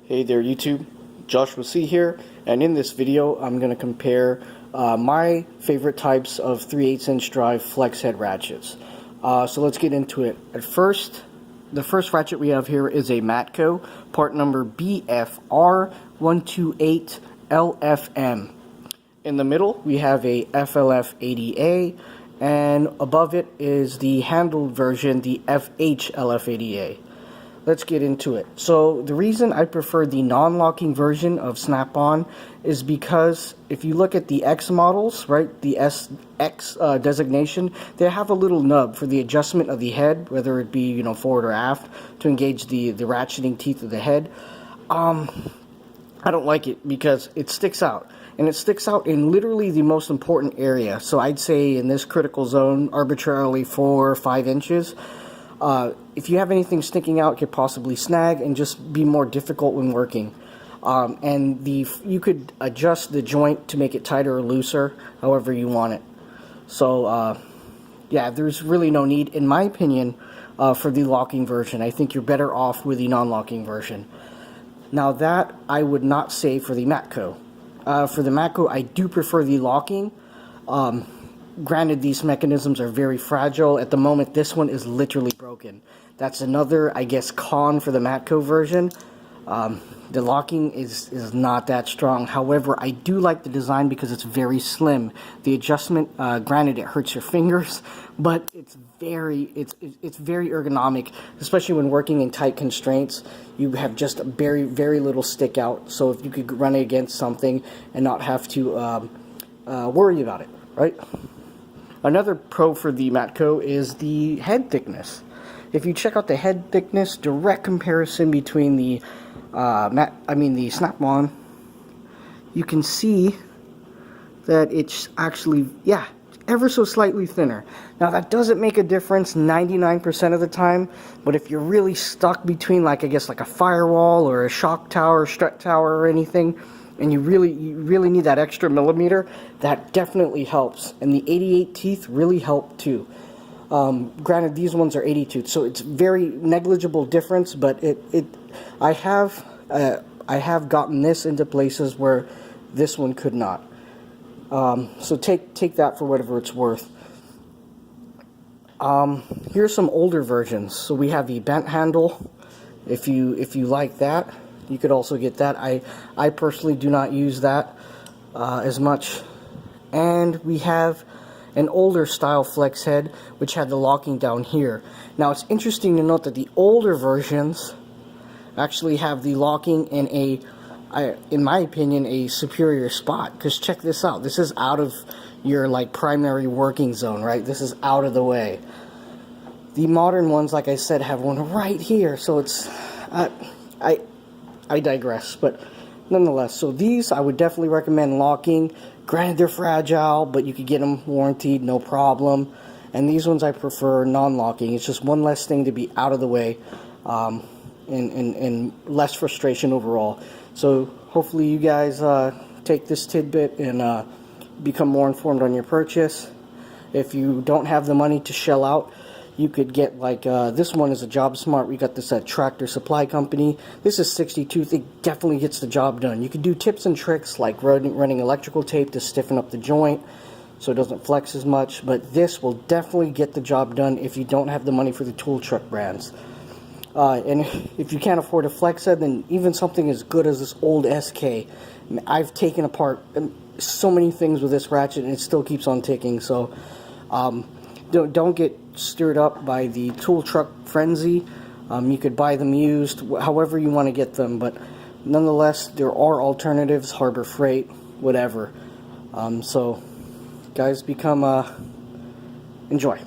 Hey there YouTube, Joshua C here, and in this video I'm going to compare my favorite types of 3/8 inch drive flex head ratchets. So let's get into it. At first, the first ratchet we have here is a Matco, part number BFR128LFM. In the middle we have a FLF80A, and above it is the handled version, the FHLF80A. Let's get into it. So the reason I prefer the non-locking version of Snap-on is because if you look at the X models, right, the SX designation, they have a little nub for the adjustment of the head, whether it be, forward or aft, to engage the ratcheting teeth of the head. I don't like it because it sticks out. And it sticks out in literally the most important area. So I'd say in this critical zone, arbitrarily 4 or 5 inches. If you have anything sticking out, it could possibly snag and just be more difficult when working. And you could adjust the joint to make it tighter or looser, however you want it. So yeah, there's really no need, in my opinion, for the locking version. I think you're better off with the non-locking version. Now that I would not say for the Matco. For the Matco, I do prefer the locking. Granted, these mechanisms are very fragile. At the moment, this one is literally broken. That's another, I guess, con for the Matco version. The locking is not that strong. However, I do like the design because it's very slim. The adjustment, granted, it hurts your fingers, but it's very ergonomic, especially when working in tight constraints. You have just a very little stick out. So if you could run it against something and not have to worry about it, right? Another pro for the Matco is the head thickness. If you check out the head thickness, direct comparison between the the Snap-on, you can see that it's actually, yeah, ever so slightly thinner. Now that doesn't make a difference 99% of the time, but if you're really stuck between, like, I guess like a firewall or a shock tower, strut tower or anything, and you really need that extra millimeter, that definitely helps. And the 88 teeth really help too. Granted, these ones are 82, so it's very negligible difference, but I have gotten this into places where this one could not. So take that for whatever it's worth. Here's some older versions. So we have the bent handle. If you like that, you could also get that. I personally do not use that as much. And we have an older style flex head, which had the locking down here. Now it's interesting to note that the older versions actually have the locking in in my opinion, a superior spot. Because check this out. This is out of your primary working zone, right? This is out of the way. The modern ones, like I said, have one right here. So it's I digress, but nonetheless, so these I would definitely recommend locking. Granted, they're fragile, but you could get them warranted, no problem. And these ones I prefer non-locking. It's just one less thing to be out of the way, and less frustration overall. So hopefully you guys take this tidbit and become more informed on your purchase. If you don't have the money to shell out, you could get this one is a Job Smart. We got this at Tractor Supply Company. This is 62. It definitely gets the job done. You could do tips and tricks like running electrical tape to stiffen up the joint so it doesn't flex as much. But this will definitely get the job done if you don't have the money for the tool truck brands. And if you can't afford a flex head, then even something as good as this old SK. I've taken apart so many things with this ratchet and it still keeps on ticking. So don't get stirred up by the tool truck frenzy. You could buy them used, however you want to get them, but nonetheless, there are alternatives, Harbor Freight, whatever. So, guys, enjoy.